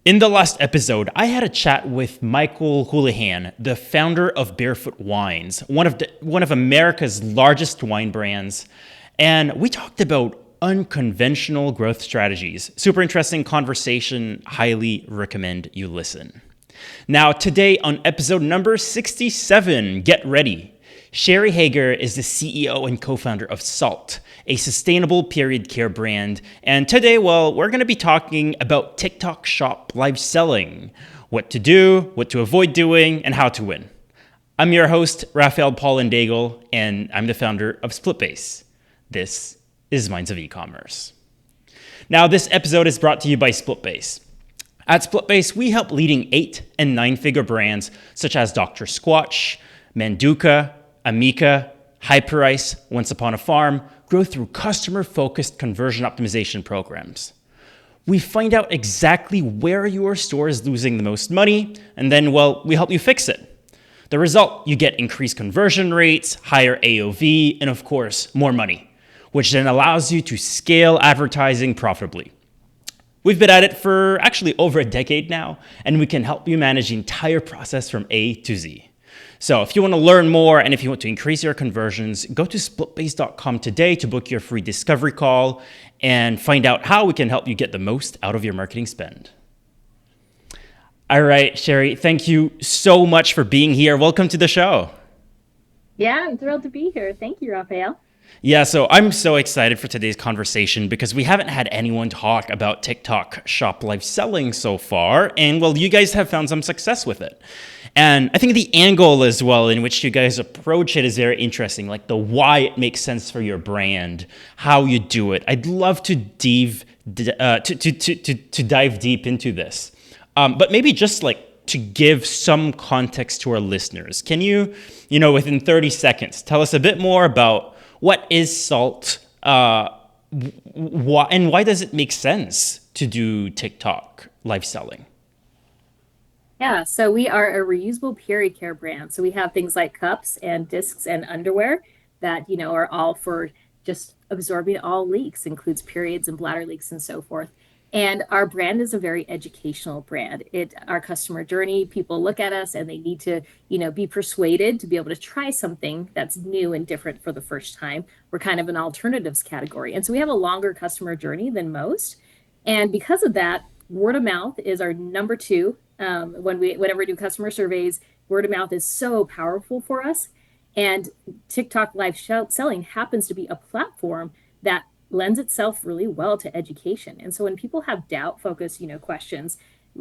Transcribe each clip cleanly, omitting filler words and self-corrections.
In the last episode, I had a chat with Michael Houlihan, the founder of Barefoot Wines, one of America's largest wine brands, and we talked about unconventional growth strategies. Super interesting conversation. Highly recommend you listen. Now, today on episode number 67, get ready. Sherry Hager is the CEO and co-founder of Salt, a sustainable period care brand. And today, we're going to be talking about TikTok Shop live selling, what to do, what to avoid doing, and how to win. I'm your host, Raphael Paulin-Daigle, and I'm the founder of SplitBase. This is Minds of Ecommerce. Now, this episode is brought to you by SplitBase. At SplitBase, we help leading 8- and 9-figure brands such as Dr Squatch, Manduka, Amica, Hyperice, Once Upon a Farm, grow through customer-focused conversion optimization programs. We find out exactly where your store is losing the most money, and then, we help you fix it. The result, you get increased conversion rates, higher AOV, and of course, more money, which then allows you to scale advertising profitably. We've been at it for actually over a decade now, and we can help you manage the entire process from A to Z. So if you want to learn more and if you want to increase your conversions, go to splitbase.com today to book your free discovery call and find out how we can help you get the most out of your marketing spend. All right, Sherry, thank you so much for being here. Welcome to the show. Yeah, I'm thrilled to be here. Thank you, Raphael. Yeah, so I'm so excited for today's conversation because we haven't had anyone talk about TikTok Shop live selling so far. And you guys have found some success with it. And I think the angle as well in which you guys approach it is very interesting, like the why it makes sense for your brand, how you do it. I'd love to dive deep into this. But maybe just like to give some context to our listeners, can you within 30 seconds, tell us a bit more about what is Salt, why does it make sense to do TikTok live selling? Yeah, so we are a reusable period care brand. So we have things like cups and discs and underwear that, are all for just absorbing all leaks, includes periods and bladder leaks and so forth. And our brand is a very educational brand. Our customer journey, people look at us and they need to, be persuaded to be able to try something that's new and different for the first time. We're kind of an alternatives category. And so we have a longer customer journey than most. And because of that, word of mouth is our number two. Whenever we do customer surveys, word of mouth is so powerful for us. And TikTok live selling happens to be a platform that lends itself really well to education. And so when people have doubt focused, questions,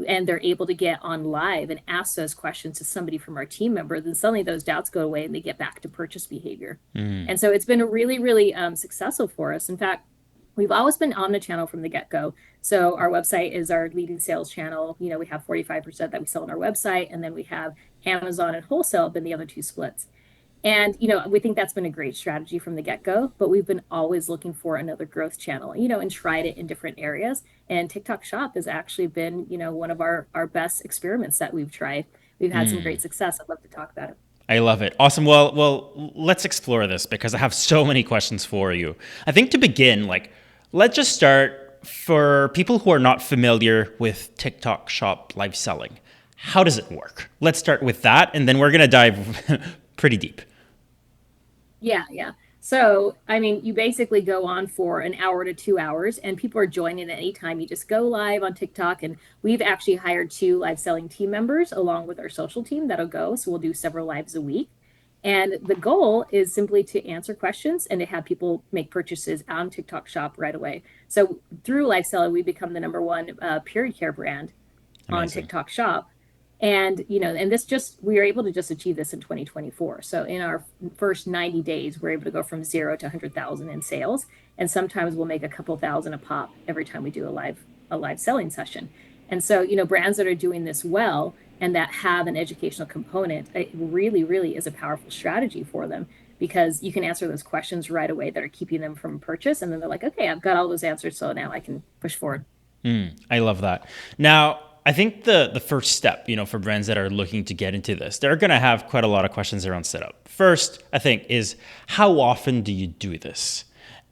and they're able to get on live and ask those questions to somebody from our team member, then suddenly those doubts go away and they get back to purchase behavior. And so it's been a really, really successful for us. In fact, we've always been omnichannel from the get-go. So our website is our leading sales channel. We have 45% that we sell on our website, and then we have Amazon and wholesale have been the other two splits. And, we think that's been a great strategy from the get-go, but we've been always looking for another growth channel, and tried it in different areas. And TikTok Shop has actually been, one of our best experiments that we've tried. We've had some great success. I'd love to talk about it. I love it. Awesome. Well, let's explore this because I have so many questions for you. I think to begin, let's just start for people who are not familiar with TikTok Shop live selling. How does it work? Let's start with that, and then we're going to dive pretty deep. Yeah. So, you basically go on for an hour to 2 hours and people are joining at any time. You just go live on TikTok, and we've actually hired 2 live selling team members along with our social team that'll go. So we'll do several lives a week. And the goal is simply to answer questions and to have people make purchases on TikTok Shop right away. So through live selling, we become the number one period care brand on TikTok Shop. And, and we were able to just achieve this in 2024. So in our first 90 days, we're able to go from 0 to 100,000 in sales. And sometimes we'll make a couple thousand a pop every time we do a live selling session. And so, brands that are doing this well and that have an educational component, it really, really is a powerful strategy for them because you can answer those questions right away that are keeping them from purchase. And then they're like, okay, I've got all those answers. So now I can push forward. I love that. Now, I think the first step, for brands that are looking to get into this, they're going to have quite a lot of questions around setup. First, I think, is how often do you do this?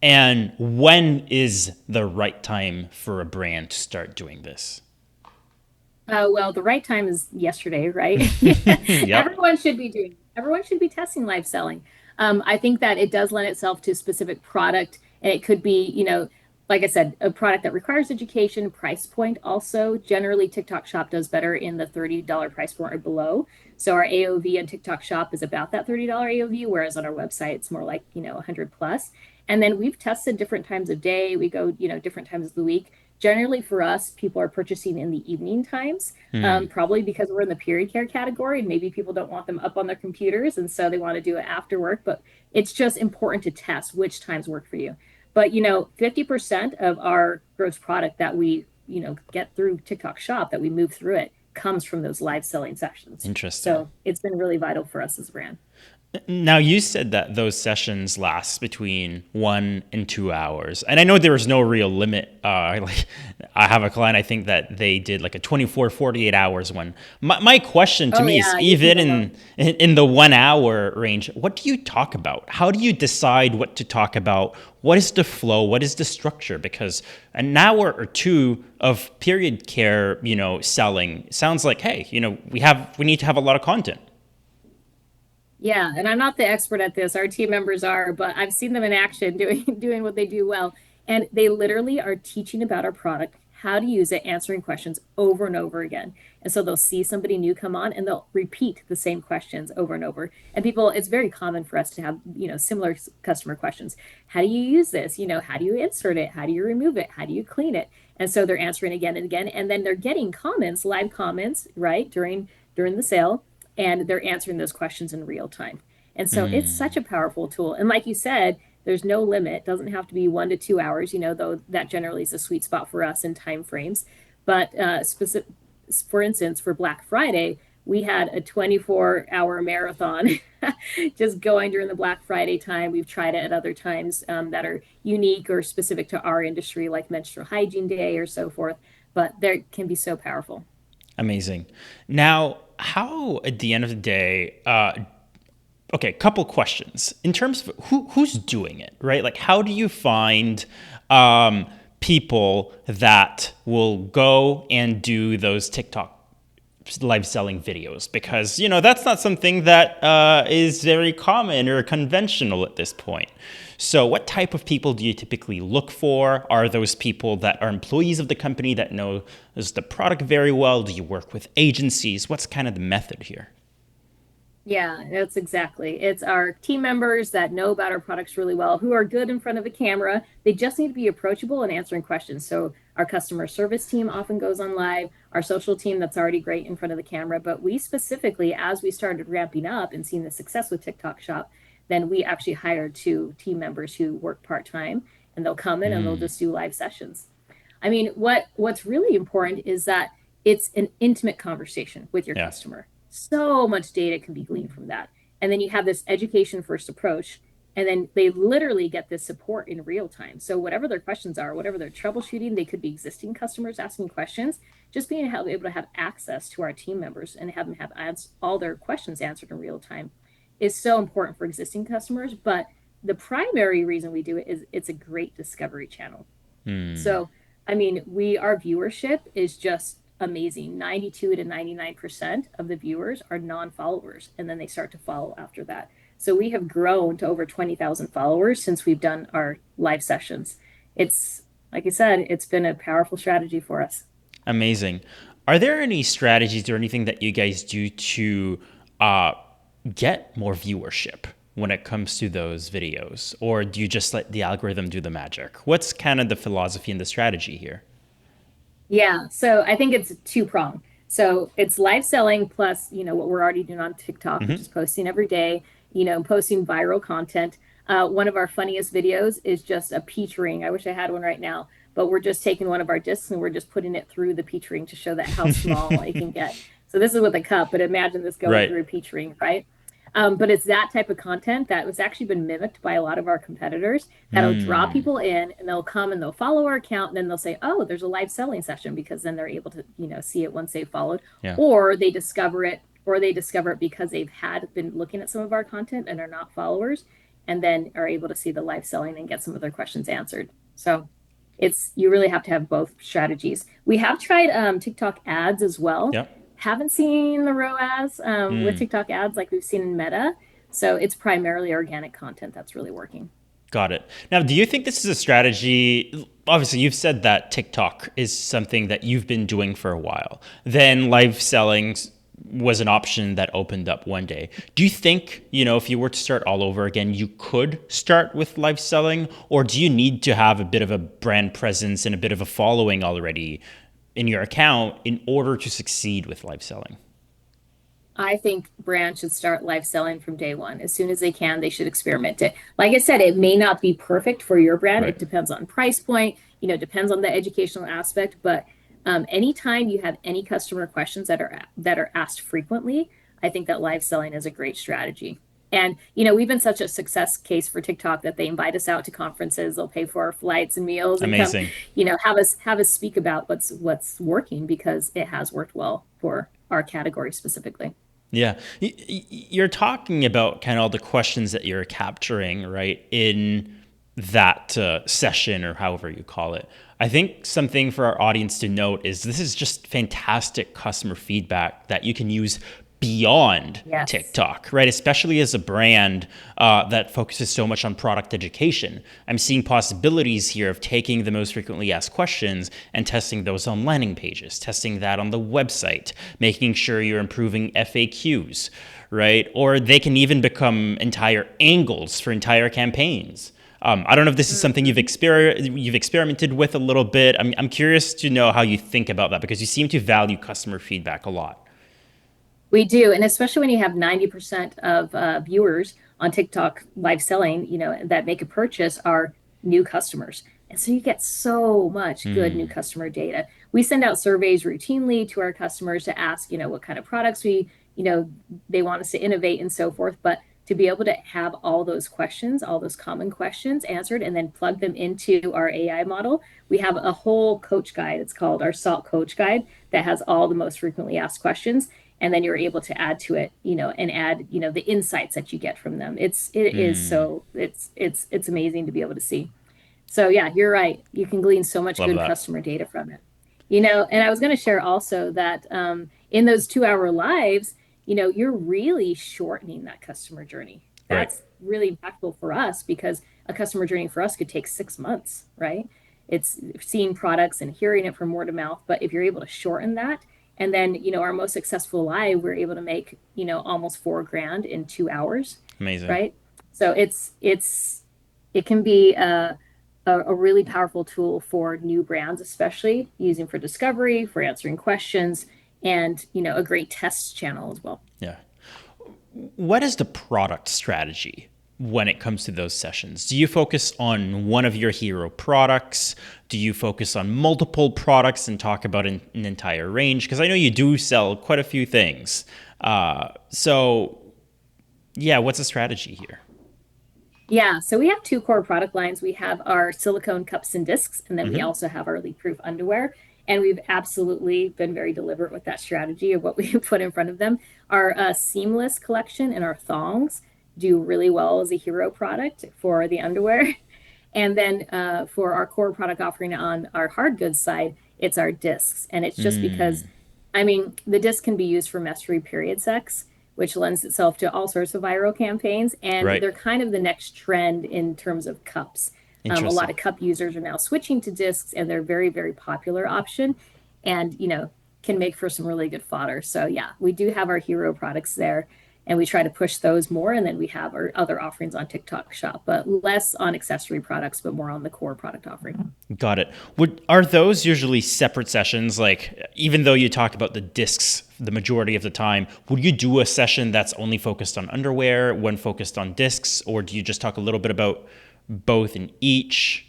And when is the right time for a brand to start doing this? Well, the right time is yesterday, right? Yep. Everyone should be testing live selling. I think that it does lend itself to a specific product, and it could be, like I said, a product that requires education, price point also. Generally, TikTok Shop does better in the $30 price point or below. So our AOV on TikTok Shop is about that $30 AOV, whereas on our website it's more like, 100 plus. And then we've tested different times of day. We go, different times of the week. Generally, for us, people are purchasing in the evening times, Hmm. probably because we're in the period care category and maybe people don't want them up on their computers. And so they want to do it after work. But it's just important to test which times work for you. But, 50% of our gross product that we, get through TikTok Shop, that we move through it, comes from those live selling sessions. Interesting. So it's been really vital for us as a brand. Now, you said that those sessions last between 1 and 2 hours, and I know there is no real limit. Like, I have a client, I think that they did like a 24, 48 hours one. My question to Oh, me is, yeah, you can even go long. in the 1 hour range, what do you talk about? How do you decide what to talk about? What is the flow? What is the structure? Because an hour or two of period care, selling sounds like, hey, we need to have a lot of content. Yeah, and I'm not the expert at this. Our team members are, but I've seen them in action doing doing what they do well. And they literally are teaching about our product, how to use it, answering questions over and over again. And so they'll see somebody new come on and they'll repeat the same questions over and over. And people, it's very common for us to have, similar customer questions. How do you use this? How do you insert it? How do you remove it? How do you clean it? And so they're answering again and again. And then they're getting comments, live comments, right, during the sale, and they're answering those questions in real time. And so it's such a powerful tool. And like you said, there's no limit. It doesn't have to be 1 to 2 hours, though that generally is a sweet spot for us in time frames. But for instance, for Black Friday, we had a 24-hour marathon just going during the Black Friday time. We've tried it at other times that are unique or specific to our industry, like Menstrual Hygiene Day or so forth. But they can be so powerful. Amazing. Now, how at the end of the day, okay, couple questions in terms of who's doing it, right? Like, how do you find people that will go and do those TikTok live selling videos? Because that's not something that is very common or conventional at this point. So, what type of people do you typically look for? Are those people that are employees of the company that know the product very well? Do you work with agencies? What's kind of the method here? Yeah, that's exactly. It's our team members that know about our products really well, who are good in front of a camera. They just need to be approachable and answering questions. So our customer service team often goes on live, our social team that's already great in front of the camera. But we specifically, as we started ramping up and seeing the success with TikTok Shop, then we actually hired two team members who work part-time, and they'll come in and they'll just do live sessions. I mean, what's really important is that it's an intimate conversation with your Yeah. customer. So much data can be gleaned from that. And then you have this education first approach, and then they literally get this support in real time. So whatever their questions are, whatever they're troubleshooting, they could be existing customers asking questions. Just being able to have access to our team members and have them have all their questions answered in real time is so important for existing customers. But the primary reason we do it is it's a great discovery channel. So, I mean, our viewership is just amazing. 92 to 99% of the viewers are non-followers, and then they start to follow after that. So we have grown to over 20,000 followers since we've done our live sessions. It's like I said, it's been a powerful strategy for us. Amazing. Are there any strategies or anything that you guys do to uh, get more viewership when it comes to those videos? Or do you just let the algorithm do the magic? What's kind of the philosophy and the strategy here? Yeah, so I think it's two prong. So it's live selling plus, what we're already doing on TikTok, which is posting every day, posting viral content. One of our funniest videos is just a peach ring. I wish I had one right now, but we're just taking one of our discs and we're just putting it through the peach ring to show that how small it can get. So this is with a cup, but imagine this going Right. through a peach ring, right? But it's that type of content that was actually been mimicked by a lot of our competitors that'll draw people in and they'll come and they'll follow our account and then they'll say, oh, there's a live selling session because then they're able to, see it once they've followed, Yeah. or they discover it because they've had been looking at some of our content and are not followers and then are able to see the live selling and get some of their questions answered. So it's you really have to have both strategies. We have tried TikTok ads as well. Yeah. Haven't seen the ROAS with Mm. TikTok ads like we've seen in Meta. So it's primarily organic content that's really working. Got it. Now, do you think this is a strategy? Obviously, you've said that TikTok is something that you've been doing for a while. Then live selling was an option that opened up one day. Do you think, if you were to start all over again, you could start with live selling? Or do you need to have a bit of a brand presence and a bit of a following already in your account in order to succeed with live selling? I think brands should start live selling from day one. As soon as they can, they should experiment it. Like I said, it may not be perfect for your brand. Right. It depends on price point, depends on the educational aspect. But anytime you have any customer questions that are asked frequently, I think that live selling is a great strategy. And we've been such a success case for TikTok that they invite us out to conferences. They'll pay for our flights and meals and come, Amazing. have us speak about what's working because it has worked well for our category specifically. Yeah. You're talking about kind of all the questions that you're capturing, right, in that session or however you call it. I think something for our audience to note is this is just fantastic customer feedback that you can use beyond Yes. TikTok, right? Especially as a brand that focuses so much on product education. I'm seeing possibilities here of taking the most frequently asked questions and testing those on landing pages, testing that on the website, making sure you're improving FAQs, right? Or they can even become entire angles for entire campaigns. I don't know if this is something Mhm. you've experimented with a little bit. I'm curious to know how you think about that because you seem to value customer feedback a lot. We do, and especially when you have 90% of viewers on TikTok live selling, that make a purchase are new customers. And so you get so much good new Hmm. customer data. We send out surveys routinely to our customers to ask, what kind of products you know, they want us to innovate and so forth. But to be able to have all those questions, all those common questions answered, and then plug them into our AI model, we have a whole coach guide. It's called our SALT Coach Guide that has all the most frequently asked questions, and then you're able to add to it, and add, the insights that you get from them. Hmm. It's amazing to be able to see. So yeah, you're right. You can glean so much Love good that. customer data from it. And I was going to share also that in those 2 hour lives, you're really shortening that customer journey. Right. That's really impactful for us because a customer journey for us could take 6 months, right? It's seeing products and hearing it from word of mouth. But if you're able to shorten that, and then, our most successful live, we're able to make, almost 4 grand in 2 hours, Amazing. right? So it can be a really powerful tool for new brands, especially using for discovery, for answering questions, and a great test channel as well. Yeah. What is the product strategy when it comes to those sessions? Do you focus on one of your hero products? Do you focus on multiple products and talk about an entire range? Because I know you do sell quite a few things. So, yeah, what's the strategy here? Yeah, so we have two core product lines. We have our silicone cups and discs, and then we Hmm. also have our leak-proof underwear. And we've absolutely been very deliberate with that strategy of what we put in front of them. Our seamless collection and our thongs do really well as a hero product for the underwear. And then for our core product offering on our hard goods side, it's our discs. And it's just because, Mm, I mean, the disc can be used for mess-free period sex, which lends itself to all sorts of viral campaigns. And right. they're kind of the next trend in terms of cups. A lot Interesting. of cup users are now switching to discs, and they're very, very popular option, and can make for some really good fodder. So yeah, we do have our hero products there, and we try to push those more. And then we have our other offerings on TikTok Shop, but less on accessory products, but more on the core product offering. Got it. Are those usually separate sessions? Like, even though you talk about the discs the majority of the time, would you do a session that's only focused on underwear, one focused on discs, or do you just talk a little bit about both in each?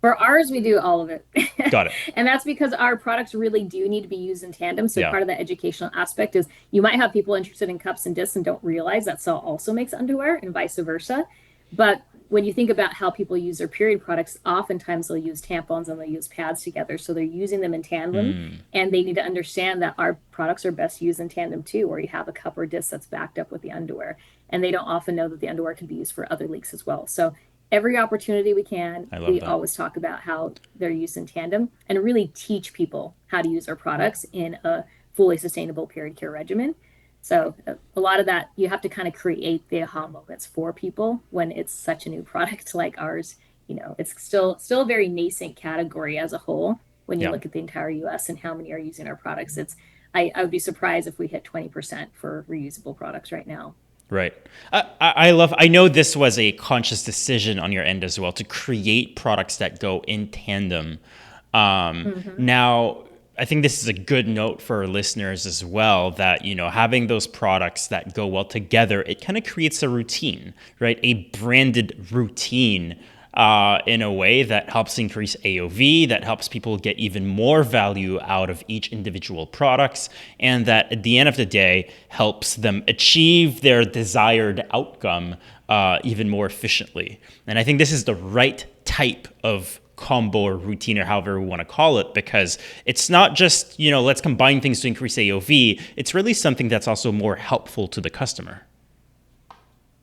For ours, we do all of it. Got it. And that's because our products really do need to be used in tandem. So Yeah. part of the educational aspect is you might have people interested in cups and discs and don't realize that Saw also makes underwear and vice versa. But when you think about how people use their period products, oftentimes they'll use tampons and they'll use pads together. So they're using them in tandem, Mm, and they need to understand that our products are best used in tandem too, where you have a cup or disc that's backed up with the underwear. And they don't often know that the underwear can be used for other leaks as well. So every opportunity we can, I love we that. always talk about how they're used in tandem and really teach people how to use our products in a fully sustainable period care regimen. So a lot of that, you have to kind of create the aha moments for people when it's such a new product like ours. It's still a very nascent category as a whole. When you Yeah. look at the entire US and how many are using our products, I would be surprised if we hit 20% for reusable products right now. Right. I know this was a conscious decision on your end as well to create products that go in tandem. Mm-hmm. Now, I think this is a good note for our listeners as well that, having those products that go well together, it kind of creates a routine, right? A branded routine in a way that helps increase AOV, that helps people get even more value out of each individual products, and that at the end of the day helps them achieve their desired outcome even more efficiently. And I think this is the right type of combo or routine or however we want to call it, because it's not just, let's combine things to increase AOV. It's really something that's also more helpful to the customer.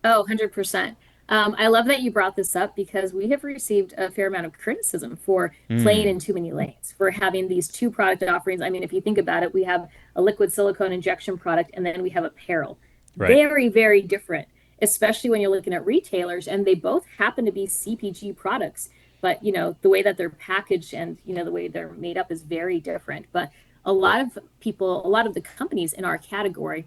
Oh, 100%. I love that you brought this up because we have received a fair amount of criticism for playing in too many lanes, for having these two product offerings. I mean, if you think about it, we have a liquid silicone injection product and then we have apparel. Right. Very, very different, especially when you're looking at retailers, and they both happen to be CPG products. But, the way that they're packaged and, the way they're made up is very different. But a lot of the companies in our category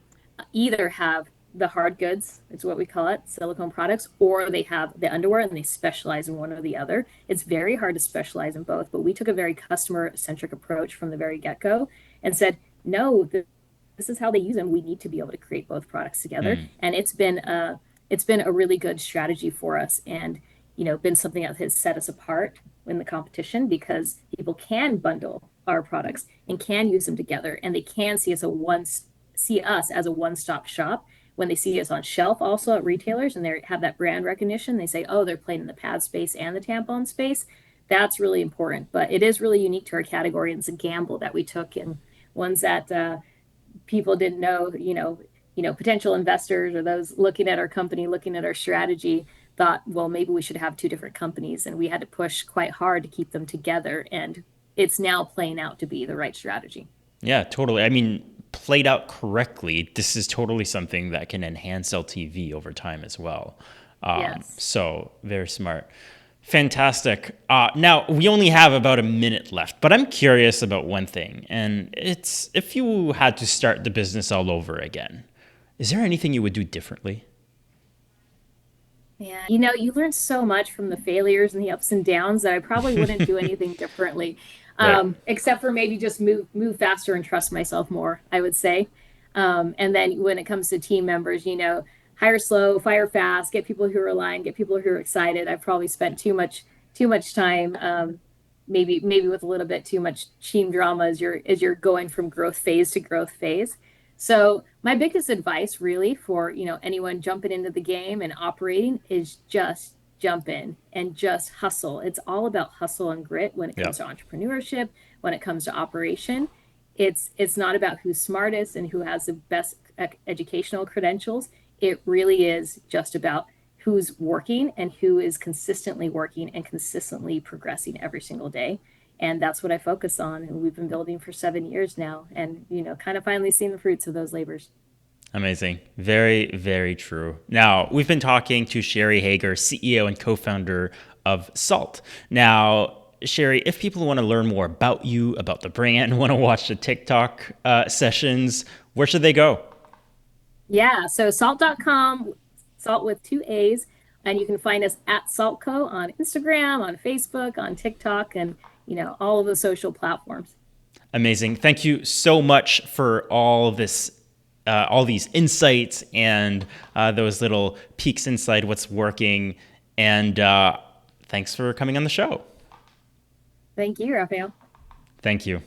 either have the hard goods, it's what we call it, silicone products, or they have the underwear and they specialize in one or the other. It's very hard to specialize in both, but we took a very customer centric approach from the very get go and said, no, this is how they use them. We need to be able to create both products together. And it's been a really good strategy for us, and been something that has set us apart in the competition because people can bundle our products and can use them together, and they can see us as a one-stop shop when they see us on shelf also at retailers and they have that brand recognition. They say, oh, they're playing in the pad space and the tampon space. That's really important, but it is really unique to our category, and it's a gamble that we took, and ones that people didn't know. Potential investors or those looking at our company, looking at our strategy, thought, well, maybe we should have two different companies, and we had to push quite hard to keep them together, and it's now playing out to be the right strategy. Yeah, totally. I mean, played out correctly, this is totally something that can enhance LTV over time as well. Yes. So very smart. Fantastic. Now, we only have about a minute left, but I'm curious about one thing. And it's if you had to start the business all over again, is there anything you would do differently? Yeah, you learn so much from the failures and the ups and downs that I probably wouldn't do anything differently, Right. except for maybe just move faster and trust myself more, I would say. And then when it comes to team members, hire slow, fire fast, get people who are aligned, get people who are excited. I've probably spent too much time, maybe with a little bit too much team drama as you're going from growth phase to growth phase. So my biggest advice really for, anyone jumping into the game and operating is just jump in and just hustle. It's all about hustle and grit when it Yeah. comes to entrepreneurship, when it comes to operation. It's not about who's smartest and who has the best educational credentials. It really is just about who's working and who is consistently working and consistently progressing every single day. And that's what I focus on. And we've been building for 7 years now, and kind of finally seeing the fruits of those labors. Amazing. Very, very true. Now, we've been talking to Sherry Hager, CEO and co-founder of Salt. Now, Sherry, if people want to learn more about you, about the brand, want to watch the TikTok sessions, where should they go? Yeah, so salt.com, salt with two A's, and you can find us at Saltco on Instagram, on Facebook, on TikTok, and all of the social platforms. Amazing. Thank you so much for all these insights and those little peeks inside what's working. And thanks for coming on the show. Thank you, Raphael. Thank you.